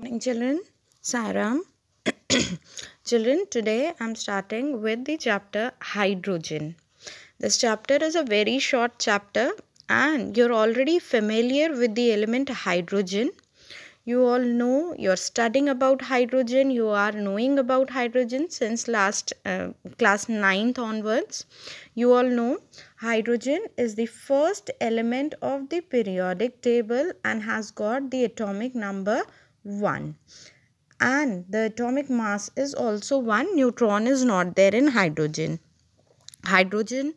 Morning, children. Saram. Children, today I'm starting with the chapter hydrogen. This chapter is a very short chapter and you're already familiar with the element hydrogen. You all know, you're studying about hydrogen, you are knowing about hydrogen since last class 9th onwards. You all know hydrogen is the first element of the periodic table and has got the atomic number 1. And the atomic mass is also 1. Neutron is not there in hydrogen. Hydrogen,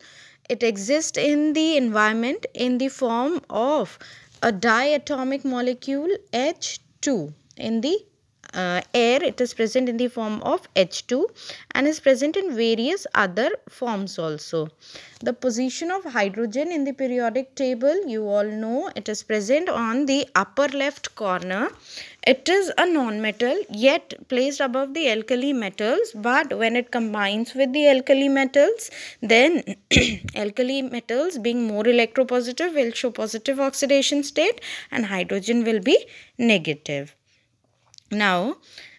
it exists in the environment in the form of a diatomic molecule H2. In the air, it is present in the form of H2 and is present in various other forms also. The position of hydrogen in the periodic table, you all know, it is present on the upper left corner. It is a non-metal yet placed above the alkali metals, but when it combines with the alkali metals, then alkali metals being more electropositive will show positive oxidation state and hydrogen will be negative. Now,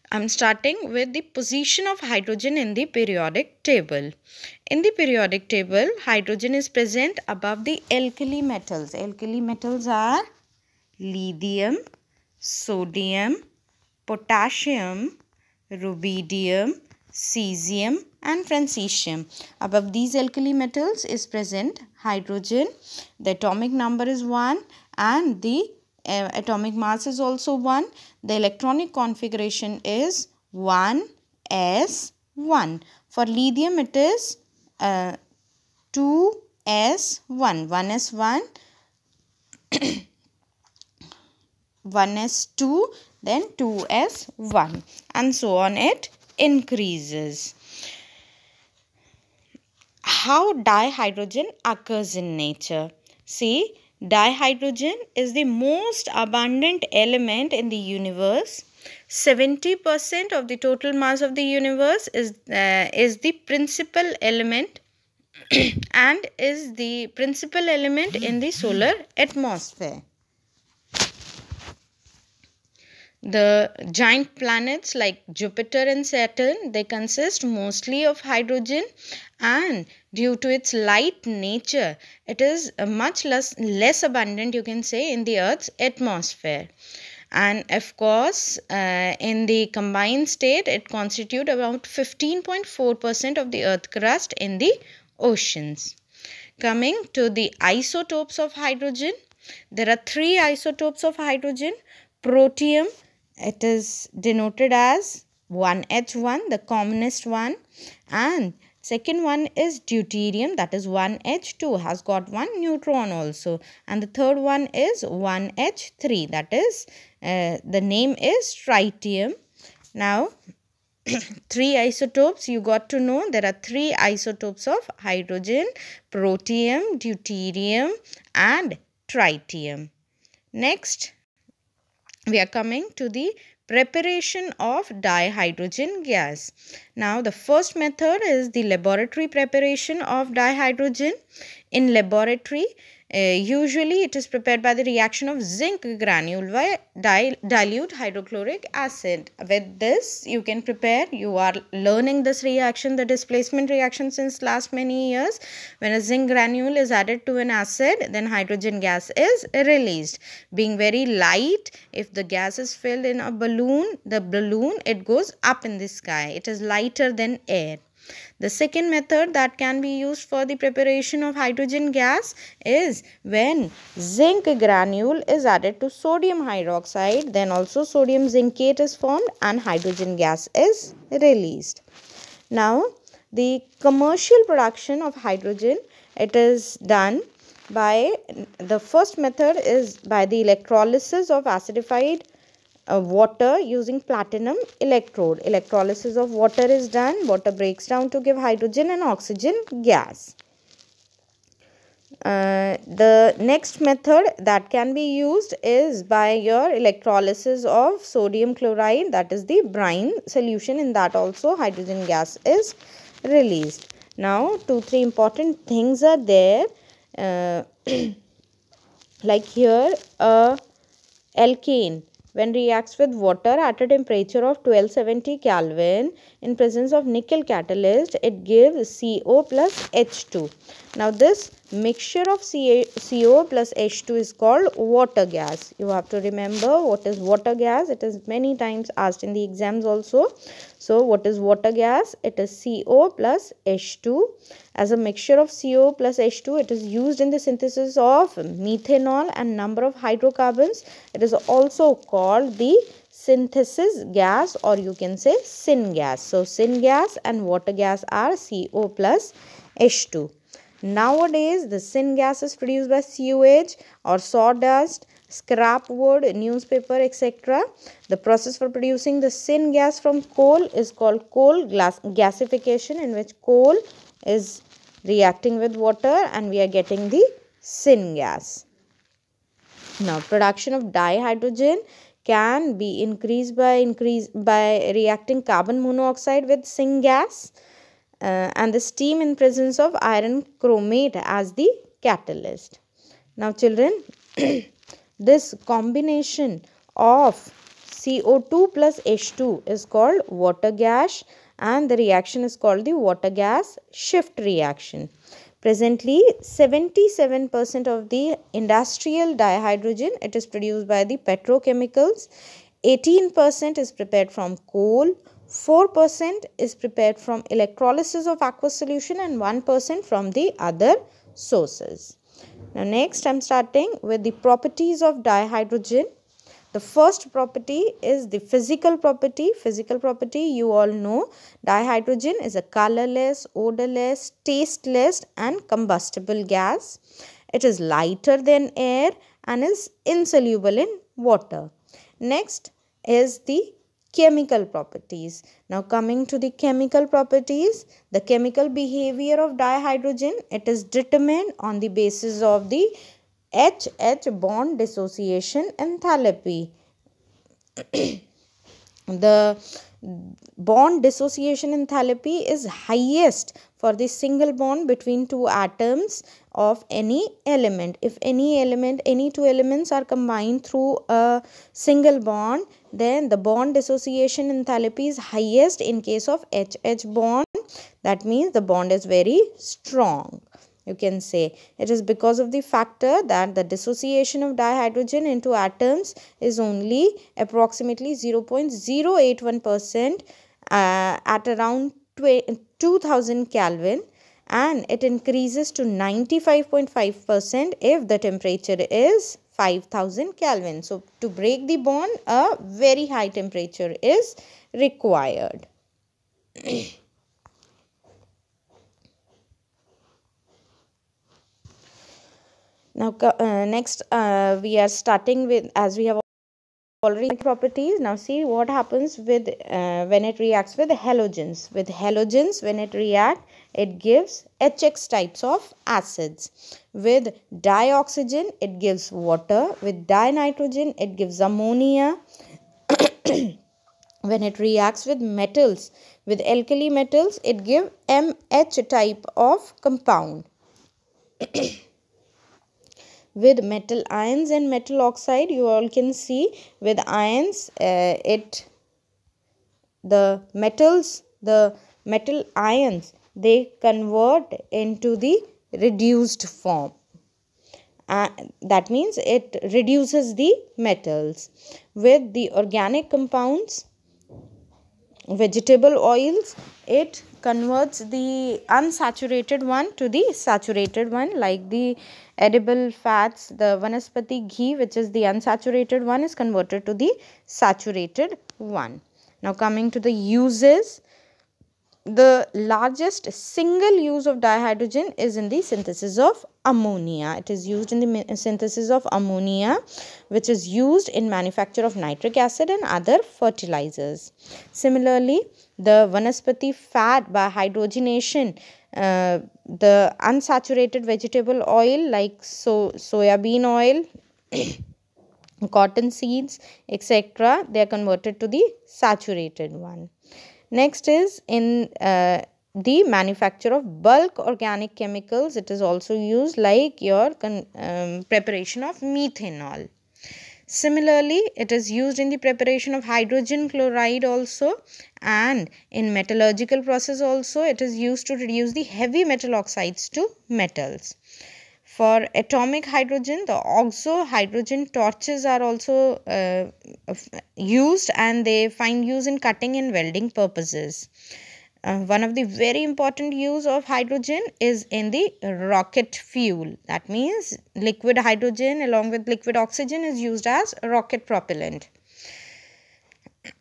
I'm starting with the position of hydrogen in the periodic table. In the periodic table, hydrogen is present above the alkali metals. Alkali metals are lithium, sodium, potassium, rubidium, cesium and francium. Above these alkali metals is present hydrogen. The atomic number is 1 and the atomic mass is also 1. The electronic configuration is 1s1. For lithium it is 2s1. 1s1 1s2, then 2s1 and so on it increases. How dihydrogen occurs in nature? See, dihydrogen is the most abundant element in the universe. 70% of the total mass of the universe is the principal element and is the principal element in the solar atmosphere. The giant planets like Jupiter and Saturn, they consist mostly of hydrogen, and due to its light nature, it is much less abundant, you can say, in the Earth's atmosphere. And of course, in the combined state, it constitutes about 15.4% of the Earth crust in the oceans. Coming to the isotopes of hydrogen, there are 3 isotopes of hydrogen. Protium, it is denoted as 1H1, the commonest one, and second one is deuterium, that is 1H2, has got 1 neutron also, and the third one is 1H3, that is the name is tritium. Now 3 isotopes you got to know. There are 3 isotopes of hydrogen: protium, deuterium and tritium. Next, we are coming to the preparation of dihydrogen gas. Now, the first method is the laboratory preparation of dihydrogen. In laboratory, usually it is prepared by the reaction of zinc granule by dilute hydrochloric acid. With this, you can prepare, you are learning this reaction, the displacement reaction, since last many years. When a zinc granule is added to an acid, then hydrogen gas is released. Being very light, if the gas is filled in a balloon, the balloon, it goes up in the sky. It is lighter than air. The second method that can be used for the preparation of hydrogen gas is when zinc granule is added to sodium hydroxide, then also sodium zincate is formed and hydrogen gas is released. Now, the commercial production of hydrogen, it is done by, the first method is by the electrolysis of acidified water using platinum electrode. Electrolysis of water is done. Water breaks down to give hydrogen and oxygen gas. The next method that can be used is by your electrolysis of sodium chloride, that is the brine solution. In that also hydrogen gas is released. Now 2-3 important things are there. Like here alkane. when reacts with water at a temperature of 1270 Kelvin in presence of nickel catalyst, it gives CO plus H2. Now this mixture of CO plus H2 is called water gas. You have to remember what is water gas. It is many times asked in the exams also. So what is water gas? It is CO plus H2. As a mixture of CO plus H2, it is used in the synthesis of methanol and number of hydrocarbons. It is also called the synthesis gas, or you can say syngas. So syngas and water gas are CO plus H2. Nowadays, the syngas is produced by sewage or sawdust, scrap wood, newspaper, etc. The process for producing the syngas from coal is called coal gasification, in which coal is reacting with water and we are getting the syngas. Now, production of dihydrogen can be increased by reacting carbon monoxide with syngas and the steam in presence of iron chromate as the catalyst. Now, children, this combination of CO2 plus H2 is called water gas, and the reaction is called the water gas shift reaction. Presently, 77% of the industrial dihydrogen, it is produced by the petrochemicals, 18% is prepared from coal, 4% is prepared from electrolysis of aqueous solution, and 1% from the other sources. Now next I am starting with the properties of dihydrogen. The first property is the physical property. Physical property, you all know, dihydrogen is a colorless, odorless, tasteless and combustible gas. It is lighter than air and is insoluble in water. Next is the chemical properties. Now coming to the chemical properties, the chemical behavior of dihydrogen, it is determined on the basis of the H-H bond dissociation enthalpy. The bond dissociation enthalpy is highest for the single bond between two atoms of any element. If any two elements are combined through a single bond, then the bond dissociation enthalpy is highest in case of H-H bond. That means the bond is very strong. You can say it is because of the factor that the dissociation of dihydrogen into atoms is only approximately 0.081% at around 2000 Kelvin, and it increases to 95.5% if the temperature is 5000 Kelvin. So to break the bond, a very high temperature is required. Now next we are starting with, as we have already properties. Now see what happens with when it reacts with halogens. With halogens, when it reacts, it gives HX types of acids. With dioxygen, it gives water. With dinitrogen, it gives ammonia. When it reacts with metals, with alkali metals, it gives MH type of compound. With metal ions and metal oxide, you all can see with ions, the metal ions, they convert into the reduced form. That means it reduces the metals. With the organic compounds, vegetable oils, it converts the unsaturated one to the saturated one, like the edible fats, the vanaspati ghee, which is the unsaturated one, is converted to the saturated one. Now coming to the uses, the largest single use of dihydrogen is in the synthesis of ammonia. It is used in the synthesis of ammonia, which is used in manufacture of nitric acid and other fertilizers. Similarly, the vanaspati fat by hydrogenation, the unsaturated vegetable oil like soybean oil, cotton seeds, etc., they are converted to the saturated one. Next is in the manufacture of bulk organic chemicals. It is also used like your preparation of methanol. Similarly, it is used in the preparation of hydrogen chloride also, and in metallurgical process also it is used to reduce the heavy metal oxides to metals. For atomic hydrogen, the oxo hydrogen torches are also used, and they find use in cutting and welding purposes. One of the very important use of hydrogen is in the rocket fuel. That means liquid hydrogen along with liquid oxygen is used as rocket propellant.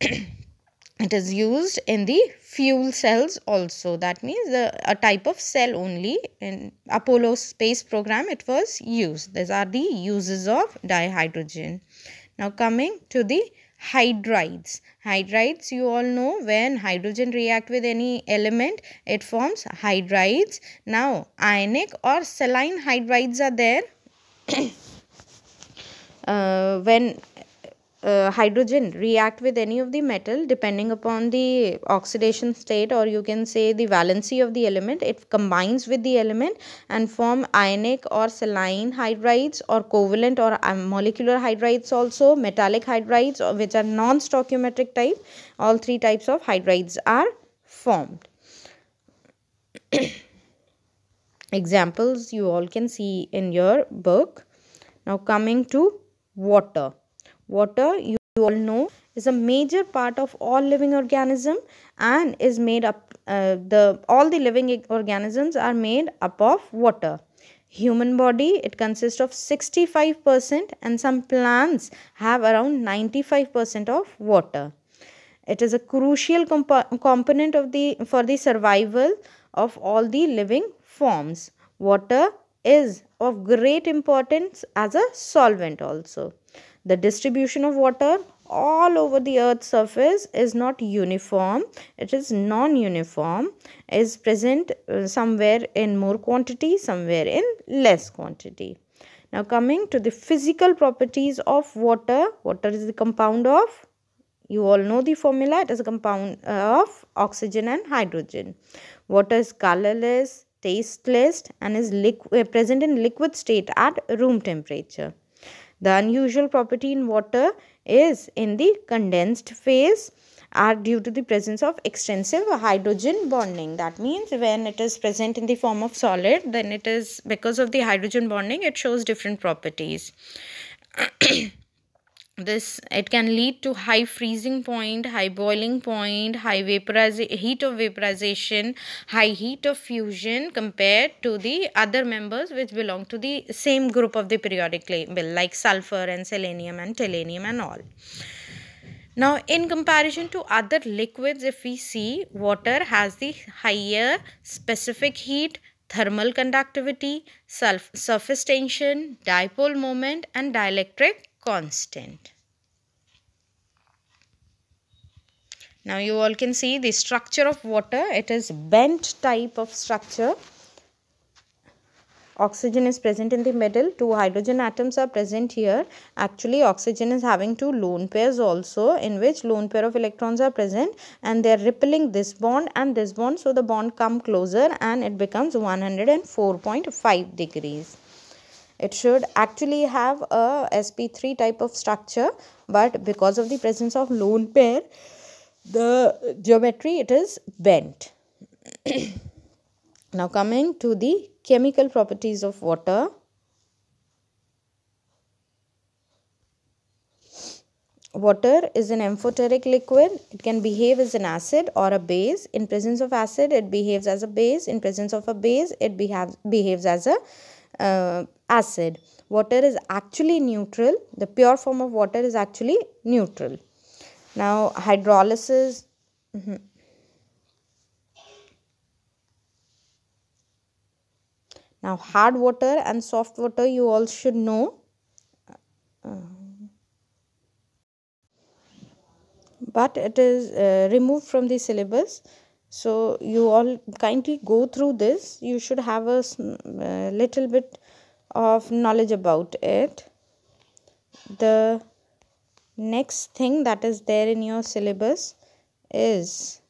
It is used in the fuel cells also. That means a type of cell only. In Apollo space program it was used. These are the uses of dihydrogen. Now coming to the hydrides. Hydrides, you all know, when hydrogen react with any element it forms hydrides. Now ionic or saline hydrides are there. When hydrogen react with any of the metal, depending upon the oxidation state, or you can say the valency of the element, it combines with the element and form ionic or saline hydrides, or covalent or molecular hydrides also, metallic hydrides, which are non-stoichiometric type. All three types of hydrides are formed. Examples you all can see in your book. Now coming to water. Water, you all know, is a major part of all living organism and is made up, all the living organisms are made up of water. Human body, it consists of 65%, and some plants have around 95% of water. It is a crucial component of for the survival of all the living forms. Water is of great importance as a solvent also. The distribution of water all over the earth's surface is not uniform. It is non-uniform, is present somewhere in more quantity, somewhere in less quantity. Now coming to the physical properties of water. Water is the compound of, you all know the formula, it is a compound of oxygen and hydrogen. Water is colorless, tasteless, and is present in liquid state at room temperature. The unusual property in water is in the condensed phase are due to the presence of extensive hydrogen bonding. That means when it is present in the form of solid, then it is, because of the hydrogen bonding, it shows different properties. It can lead to high freezing point, high boiling point, high heat of vaporization, high heat of fusion compared to the other members which belong to the same group of the periodic table, like sulfur and selenium and tellurium and all. Now in comparison to other liquids, if we see, water has the higher specific heat, thermal conductivity, surface tension, dipole moment, and dielectric constant. Now you all can see the structure of water. It is bent type of structure. Oxygen is present in the middle. Two hydrogen atoms are present here. Actually, oxygen is having two lone pairs also, in which lone pair of electrons are present, and they are repelling this bond and this bond. So the bond come closer and it becomes 104.5 degrees. It should actually have a sp3 type of structure, but because of the presence of lone pair, the geometry, it is bent. Now coming to the chemical properties of water. Water is an amphoteric liquid. It can behave as an acid or a base. In presence of acid, it behaves as a base. In presence of a base, it behaves as a acid. Water is actually neutral. The pure form of water is actually neutral. Now hydrolysis. Now hard water and soft water, you all should know. But it is removed from the syllabus. So you all kindly go through this. You should have a little bit of knowledge about it. The next thing that is there in your syllabus is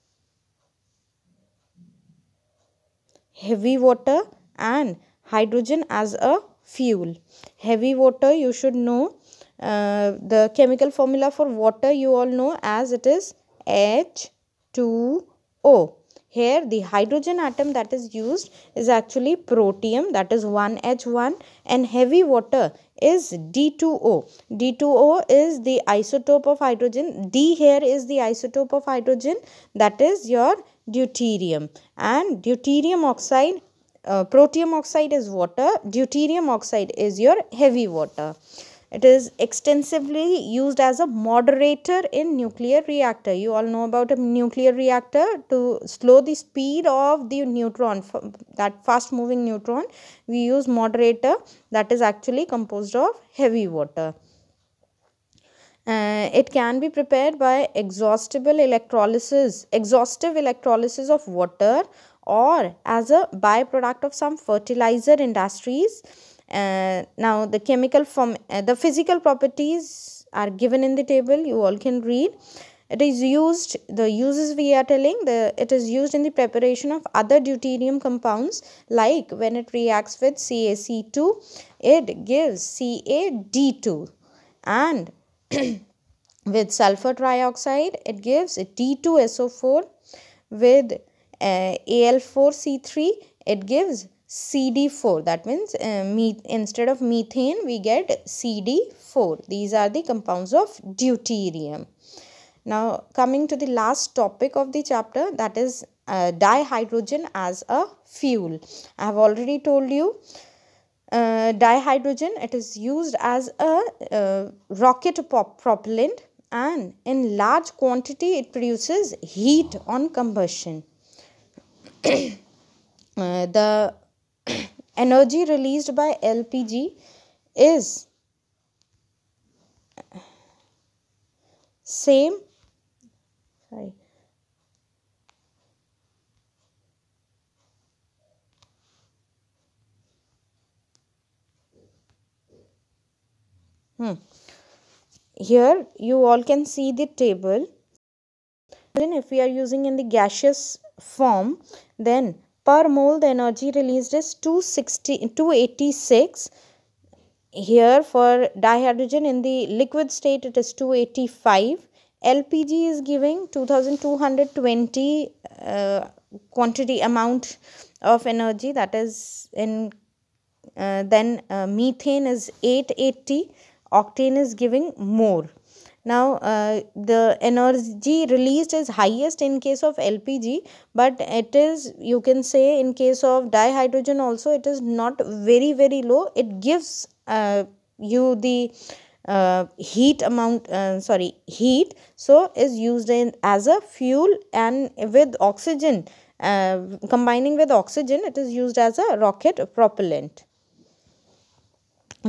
heavy water and hydrogen as a fuel. Heavy water, you should know, The chemical formula for water you all know as it is H2O. Here the hydrogen atom that is used is actually protium, that is 1H1, and heavy water is D2O. D2O is the isotope of hydrogen. D here is the isotope of hydrogen, that is your deuterium. And deuterium oxide, protium oxide is water, deuterium oxide is your heavy water. It is extensively used as a moderator in nuclear reactor. You all know about a nuclear reactor. To slow the speed of the neutron, that fast moving neutron, we use moderator that is actually composed of heavy water. It can be prepared by exhaustive electrolysis of water, or as a byproduct of some fertilizer industries. Now the the physical properties are given in the table, you all can read. It is used, the uses we are telling, it is used in the preparation of other deuterium compounds, like when it reacts with CaC2, it gives CaD2, and with sulfur trioxide it gives D2SO4, with Al4C3 it gives CD4. That means instead of methane we get CD4. These are the compounds of deuterium. Now coming to the last topic of the chapter, that is dihydrogen as a fuel. I have already told you dihydrogen, it is used as a rocket propellant, and in large quantity it produces heat on combustion. The energy released by LPG is same Here you all can see the table. Then if we are using in the gaseous form, then per mole the energy released is 286. Here for dihydrogen in the liquid state it is 285. LPG is giving 2220 quantity amount of energy, that is in then methane is 880, octane is giving more. Now the energy released is highest in case of LPG, but it is, you can say, in case of dihydrogen also it is not very low. It gives you the heat amount, heat, so is used in as a fuel, and with oxygen, combining with oxygen, it is used as a rocket propellant.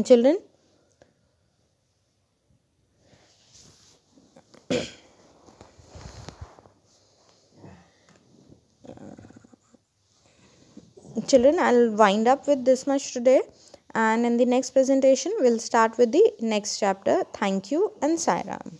Children, I'll wind up with this much today, and in the next presentation we'll start with the next chapter. Thank you and Sai Ram.